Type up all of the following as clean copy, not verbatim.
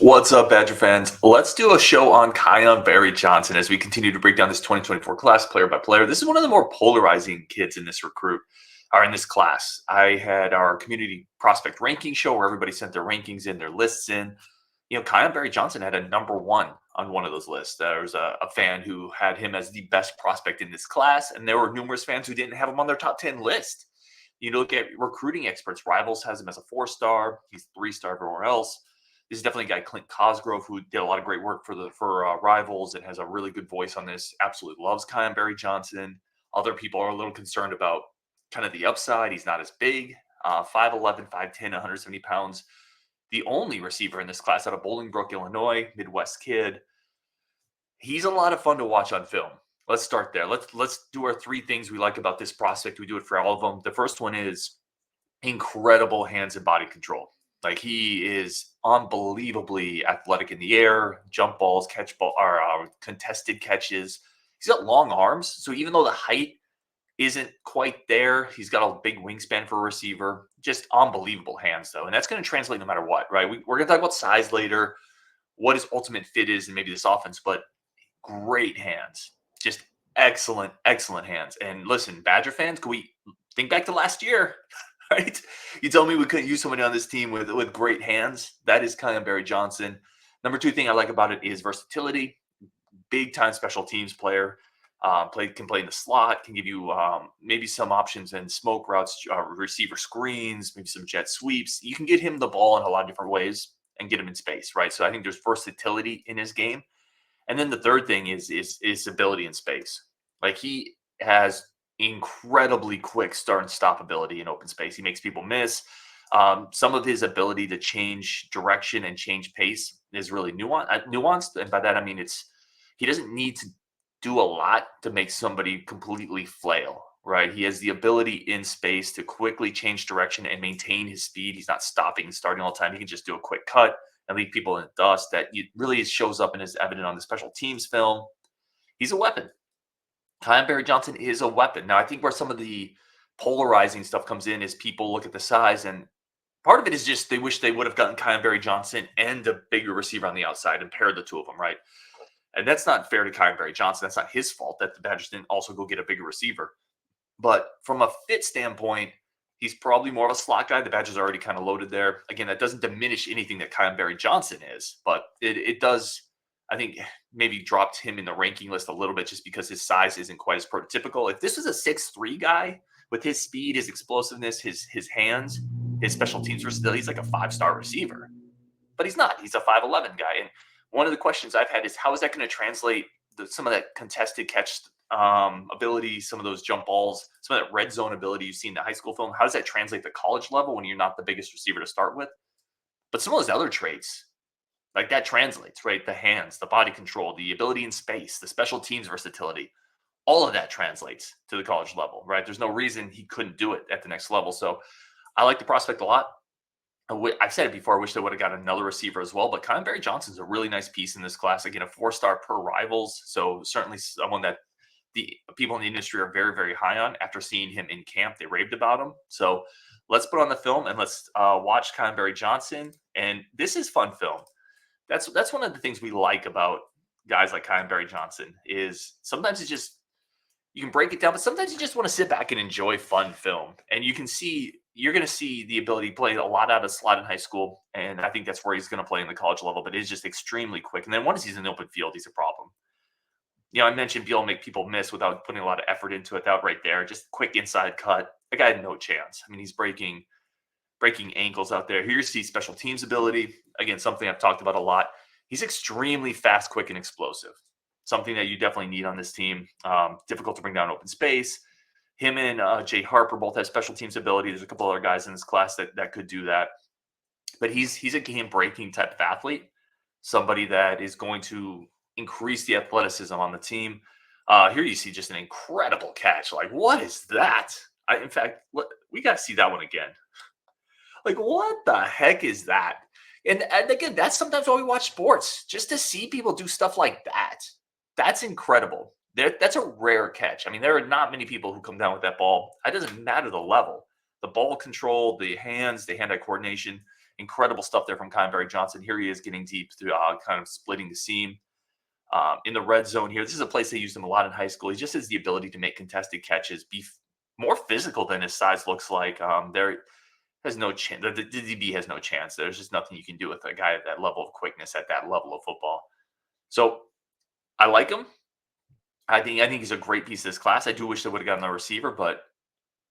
What's up, Badger fans? Let's do a show on Kyan Berry Johnson as we continue to break down this 2024 class player by player. This is one of the more polarizing kids in this recruit or in this class. I had our community prospect ranking show where everybody sent their rankings in, their lists in. Kyan Berry Johnson had a number one on one of those lists. There was a fan who had him as the best prospect in this class, and there were numerous fans who didn't have him on their top 10 list. You look at recruiting experts, Rivals has him as a 4-star. He's 3-star everywhere else. This is definitely a guy, Clint Cosgrove, who did a lot of great work for Rivals and has a really good voice on this. Absolutely loves Kyan Berry Johnson. Other people are a little concerned about kind of the upside. He's not as big, 5'11", 5'10", 170 pounds. The only receiver in this class out of Bolingbrook, Illinois, Midwest kid. He's a lot of fun to watch on film. Let's start there. Let's do our three things we like about this prospect. We do it for all of them. The first one is incredible hands and body control. Like, he is unbelievably athletic in the air, jump balls, catch ball, or contested catches. He's got long arms, so even though the height isn't quite there, he's got a big wingspan for a receiver. Just unbelievable hands, though, and that's going to translate no matter what, right? We're going to talk about size later, what his ultimate fit is, and maybe this offense, but great hands, just excellent hands. And listen, Badger fans, can we think back to last year? Right? You tell me we couldn't use somebody on this team with great hands. That is Kyan Berry Johnson. Number two thing I like about it is versatility. Big time special teams player. Can play in the slot. Can give you maybe some options in smoke routes, receiver screens, maybe some jet sweeps. You can get him the ball in a lot of different ways and get him in space, right? So I think there's versatility in his game. And then the third thing is ability in space. Like, he has incredibly quick start and stop ability in open space. He makes people miss. Some of his ability to change direction and change pace is really nuanced. And by that, I mean, he doesn't need to do a lot to make somebody completely flail, right? He has the ability in space to quickly change direction and maintain his speed. He's not stopping and starting all the time. He can just do a quick cut and leave people in the dust. That really shows up and is evident on the special teams film. He's a weapon. Kyan Berry Johnson is a weapon. Now, I think where some of the polarizing stuff comes in is people look at the size, and part of it is just they wish they would have gotten Kyan Berry Johnson and a bigger receiver on the outside and paired the two of them, right? And that's not fair to Kyan Berry Johnson. That's not his fault that the Badgers didn't also go get a bigger receiver. But from a fit standpoint, he's probably more of a slot guy. The Badgers are already kind of loaded there. Again, that doesn't diminish anything that Kyan Berry Johnson is, but it does, I think, maybe dropped him in the ranking list a little bit just because his size isn't quite as prototypical. If this was a 6'3" guy with his speed, his explosiveness, his hands, his special teams versatility, he's like a 5-star receiver. But he's not. He's a 5'11" guy. And one of the questions I've had is, how is that going to translate some of that contested catch ability, some of those jump balls, some of that red zone ability you see in the high school film? How does that translate to college level when you're not the biggest receiver to start with? But some of those other traits, like, that translates, right? The hands, the body control, the ability in space, the special teams versatility, all of that translates to the college level, right? There's no reason he couldn't do it at the next level. So I like the prospect a lot. I've said it before, I wish they would have got another receiver as well, but Kyan Berry Johnson's a really nice piece in this class. Again, a 4-star per Rivals. So certainly someone that the people in the industry are very, very high on. After seeing him in camp, they raved about him. So let's put on the film and let's watch Kyan Berry Johnson. And this is fun film. That's one of the things we like about guys like Kyan Berry Johnson is sometimes it's just, you can break it down, but sometimes you just want to sit back and enjoy fun film. And you're going to see the ability to play a lot out of slot in high school. And I think that's where he's going to play in the college level, but it's just extremely quick. And then once he's in the open field, he's a problem. I mentioned being able to make people miss without putting a lot of effort into it. That right there, just quick inside cut. The guy had no chance. I mean, he's breaking ankles out there. Here you see special teams ability. Again, something I've talked about a lot. He's extremely fast, quick, and explosive. Something that you definitely need on this team. Difficult to bring down open space. Him and Jay Harper both have special teams ability. There's a couple other guys in this class that could do that. But he's a game-breaking type of athlete. Somebody that is going to increase the athleticism on the team. Here you see just an incredible catch. Like, what is that? In fact, we got to see that one again. Like, what the heck is that? And again, that's sometimes why we watch sports, just to see people do stuff like that. That's incredible. That's a rare catch. I mean, there are not many people who come down with that ball. It doesn't matter the level. The ball control, the hands, the hand-eye coordination, incredible stuff there from Kyan Berry Johnson. Here he is getting deep through kind of splitting the seam. In the red zone here, this is a place they used him a lot in high school. He just has the ability to make contested catches, be more physical than his size looks like. There has no chance. The DB has no chance. There's just nothing you can do with a guy at that level of quickness, at that level of football. So I like him. I think he's a great piece of this class. I do wish they would have gotten a receiver, but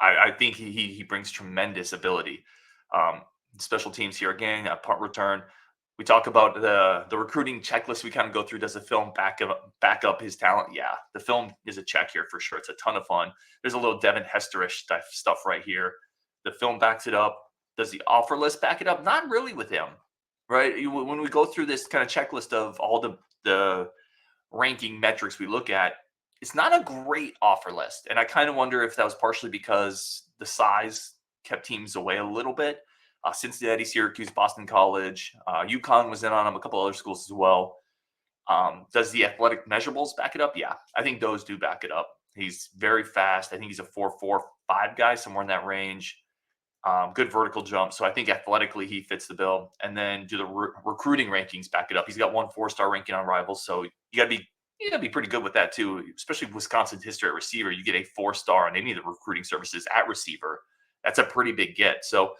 I think he brings tremendous ability. Special teams here again, a punt return. We talk about the recruiting checklist we kind of go through. Does the film back up his talent? Yeah, the film is a check here for sure. It's a ton of fun. There's a little Devin Hesterish stuff right here. The film backs it up. Does the offer list back it up? Not really with him, right? When we go through this kind of checklist of all the ranking metrics we look at, it's not a great offer list. And I kind of wonder if that was partially because the size kept teams away a little bit. Cincinnati, Syracuse, Boston College, UConn was in on him, a couple other schools as well. Does the athletic measurables back it up? Yeah, I think those do back it up. He's very fast. I think he's a 4.45 guy, somewhere in that range. Good vertical jump. So I think athletically he fits the bill. And then do the recruiting rankings back it up? He's got 1 4-star ranking on Rivals, so you got to be pretty good with that too. Especially Wisconsin's history at receiver, you get a 4-star on any of the recruiting services at receiver. That's a pretty big get. So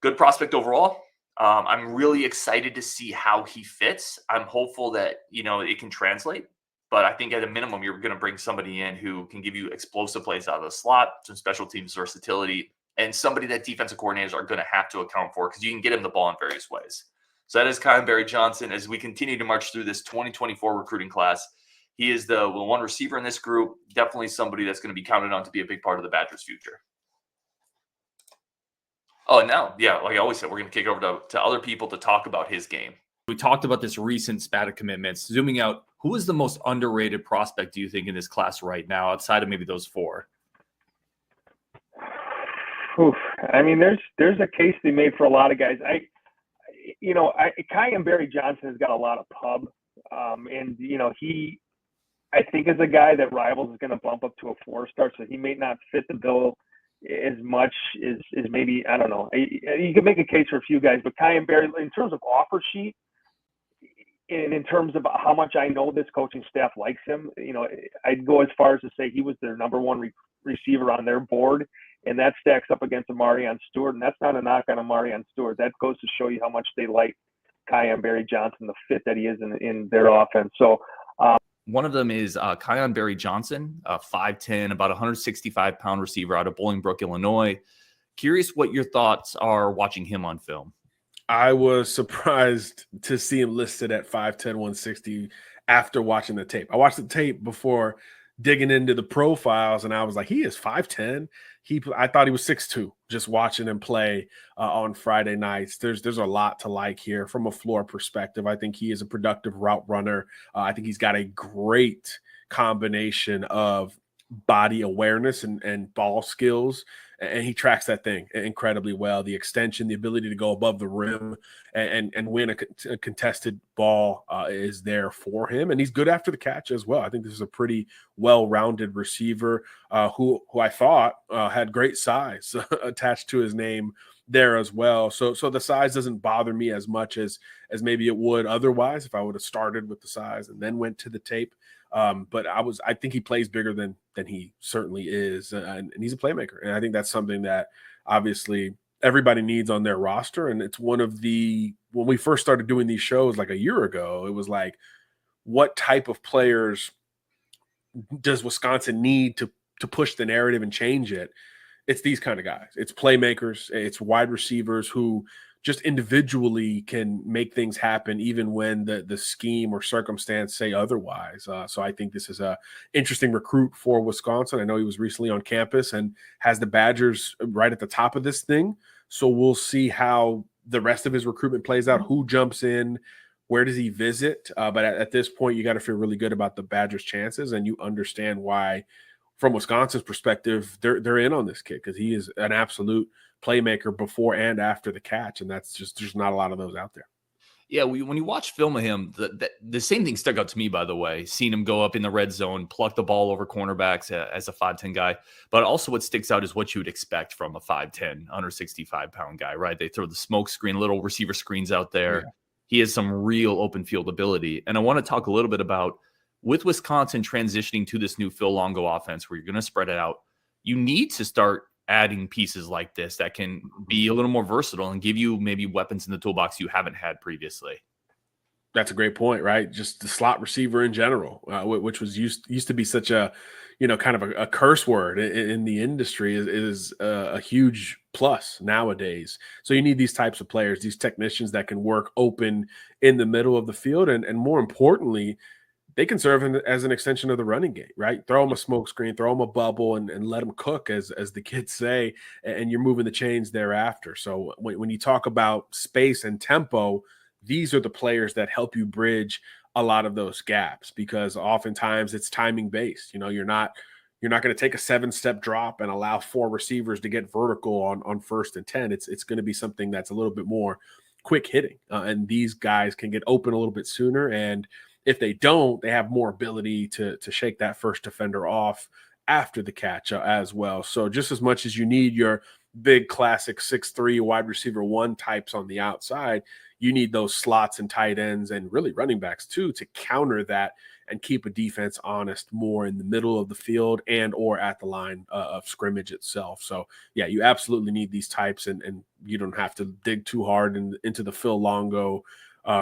good prospect overall. I'm really excited to see how he fits. I'm hopeful that it can translate. But I think at a minimum, you're going to bring somebody in who can give you explosive plays out of the slot, some special teams versatility, and somebody that defensive coordinators are going to have to account for because you can get him the ball in various ways. So that is Kyan Berry Johnson. As we continue to march through this 2024 recruiting class, he is the one receiver in this group. Definitely somebody that's going to be counted on to be a big part of the Badgers' future. Oh, and now, yeah, like I always said, we're going to kick over to other people to talk about his game. We talked about this recent spat of commitments. Zooming out, who is the most underrated prospect, do you think, in this class right now, outside of maybe those 4? Oof. I mean, there's a case to be made for a lot of guys. Kyan Berry Johnson has got a lot of pub, and he, I think, is a guy that Rivals is going to bump up to a 4-star, so he may not fit the bill as much as maybe, I don't know. You can make a case for a few guys, but Kyan Berry, in terms of offer sheet, and in terms of how much I know this coaching staff likes him, I'd go as far as to say he was their number 1 receiver on their board, and that stacks up against Amarion Stewart, and that's not a knock on Amarion Stewart. That goes to show you how much they like Kyan Berry Johnson, the fit that he is in their offense. So one of them is Kyan Berry Johnson, 5'10", about 165-pound receiver out of Bolingbrook, Illinois. Curious what your thoughts are watching him on film. I was surprised to see him listed at 5'10", 160 after watching the tape. I watched the tape before digging into the profiles, and I was like, he is 5'10". I thought he was 6'2", just watching him play on Friday nights. There's a lot to like here from a floor perspective. I think he is a productive route runner. I think he's got a great combination of body awareness and ball skills, and he tracks that thing incredibly well. The extension, the ability to go above the rim and win a contested ball is there for him, and he's good after the catch as well. I think this is a pretty well-rounded receiver who I thought had great size attached to his name there as well. So the size doesn't bother me as much as maybe it would otherwise if I would have started with the size and then went to the tape. But I think he plays bigger than he certainly is, and he's a playmaker. And I think that's something that obviously everybody needs on their roster. And it's one of when we first started doing these shows like a year ago, it was like, what type of players does Wisconsin need to push the narrative and change it? It's these kind of guys. It's playmakers. It's wide receivers who just individually can make things happen even when the scheme or circumstance say otherwise. So I think this is a interesting recruit for Wisconsin. I know he was recently on campus and has the Badgers right at the top of this thing. So we'll see how the rest of his recruitment plays out, who jumps in, where does he visit. But at this point, you got to feel really good about the Badgers' chances, and you understand why, from Wisconsin's perspective, they're in on this kid because he is an absolute playmaker before and after the catch, and that's just there's not a lot of those out there. Yeah, when you watch film of him, the same thing stuck out to me, by the way, seeing him go up in the red zone, pluck the ball over cornerbacks as a 5'10" guy. But also what sticks out is what you would expect from a 5'10", 165-pound guy, right? They throw the smoke screen, little receiver screens out there. Yeah. He has some real open field ability. And I want to talk a little bit about, with Wisconsin transitioning to this new Phil Longo offense where you're going to spread it out, you need to start adding pieces like this that can be a little more versatile and give you maybe weapons in the toolbox you haven't had previously. That's a great point, right? Just the slot receiver in general, which was used to be such a, kind of a curse word in the industry, is a huge plus nowadays. So you need these types of players, these technicians that can work open in the middle of the field, and more importantly, they can serve as an extension of the running game, right? Throw them a smoke screen, throw them a bubble, and let them cook, as the kids say, and you're moving the chains thereafter. So when you talk about space and tempo, these are the players that help you bridge a lot of those gaps, because oftentimes it's timing based. You're not going to take a 7-step drop and allow 4 receivers to get vertical on 1st and 10. It's going to be something that's a little bit more quick hitting, and these guys can get open a little bit sooner. And if they don't, they have more ability to shake that first defender off after the catch as well. So just as much as you need your big classic 6'3" wide receiver 1 types on the outside, you need those slots and tight ends and really running backs too to counter that and keep a defense honest more in the middle of the field and or at the line of scrimmage itself. So yeah, you absolutely need these types, and you don't have to dig too hard into the Phil Longo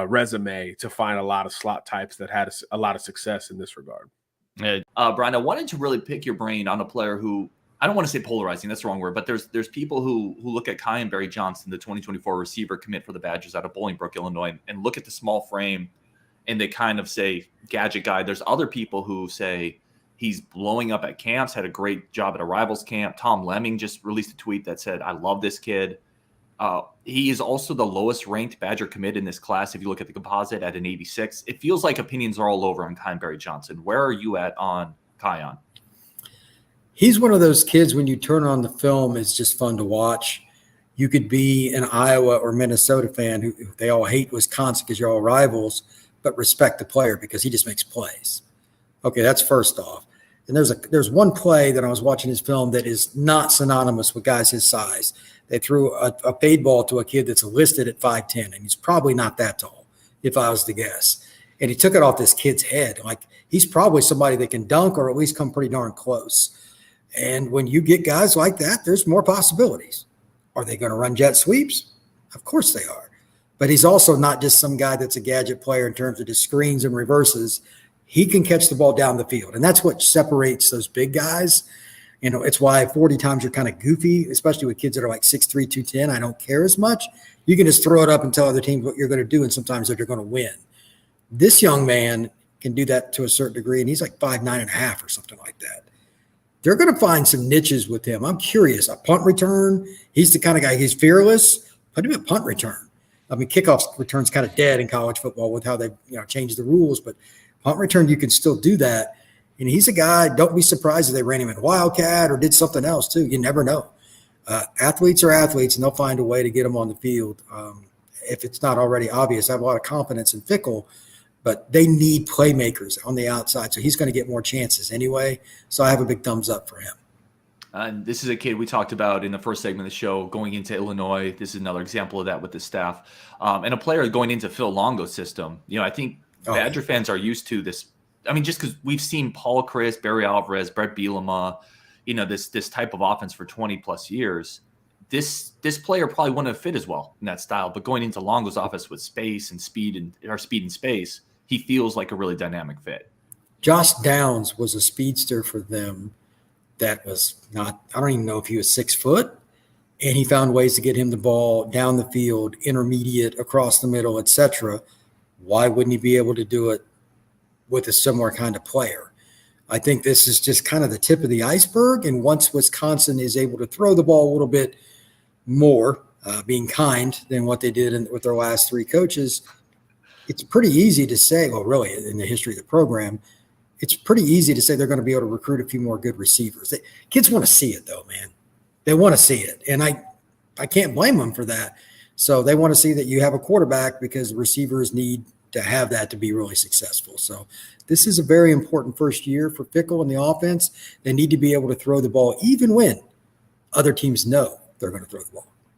resume to find a lot of slot types that had a lot of success in this regard. Brian, I wanted to really pick your brain on a player who, I don't want to say polarizing, that's the wrong word, but there's people who look at Kyan Berry Johnson, the 2024 receiver commit for the Badgers out of Bolingbrook, Illinois, and look at the small frame, and they kind of say gadget guy. There's other people who say he's blowing up at camps, had a great job at a rivals camp. Tom Lemming just released a tweet that said, I love this kid. He is also the lowest ranked Badger commit in this class. If you look at the composite at an 86, it feels like opinions are all over on Kyan Berry Johnson. Where are you at on Kyan? He's one of those kids, when you turn on the film, it's just fun to watch. You could be an Iowa or Minnesota fan who they all hate Wisconsin because you're all rivals, but respect the player because he just makes plays. Okay, that's first off. And there's one play that I was watching his film that is not synonymous with guys his size. They threw a fade ball to a kid that's listed at 5'10", and he's probably not that tall, if I was to guess. And he took it off this kid's head. Like, he's probably somebody that can dunk or at least come pretty darn close. And when you get guys like that, there's more possibilities. Are they going to run jet sweeps? Of course they are. But he's also not just some guy that's a gadget player in terms of just screens and reverses. He can catch the ball down the field. And that's what separates those big guys. It's why 40 times you're kind of goofy, especially with kids that are like 6'3", 210. I don't care as much. You can just throw it up and tell other teams what you're going to do, and sometimes that you're going to win. This young man can do that to a certain degree, and he's like 5'9.5" or something like that. They're going to find some niches with him. I'm curious. A punt return, he's the kind of guy, he's fearless. Put him at punt return. I mean, kickoff return's kind of dead in college football with how they've changed the rules, but punt return, you can still do that. And he's a guy, don't be surprised if they ran him in Wildcat or did something else too. You never know. Athletes are athletes, and they'll find a way to get them on the field. If it's not already obvious, I have a lot of confidence in Fickle, but they need playmakers on the outside. So he's going to get more chances anyway. So I have a big thumbs up for him. And this is a kid we talked about in the first segment of the show going into Illinois. This is another example of that with the staff. And a player going into Phil Longo's system. I think Badger fans are used to this. I mean, just because we've seen Paul Chris, Barry Alvarez, Brett Bielema, this type of offense for 20 plus years. This player probably wouldn't have fit as well in that style. But going into Longo's office with space and speed and space, he feels like a really dynamic fit. Josh Downs was a speedster for them that was not, I don't even know if he was 6 foot, and he found ways to get him the ball down the field, intermediate, across the middle, etc. Why wouldn't he be able to do it with a similar kind of player? I think this is just kind of the tip of the iceberg, and once Wisconsin is able to throw the ball a little bit more, being kind than what they did with their last 3 coaches, it's pretty easy to say, well, really, in the history of the program, it's pretty easy to say they're going to be able to recruit a few more good receivers. Kids want to see it, though, man. They want to see it, and I can't blame them for that. So they want to see that you have a quarterback because the receivers need to have that to be really successful. So this is a very important first year for Fickell and the offense. They need to be able to throw the ball even when other teams know they're going to throw the ball.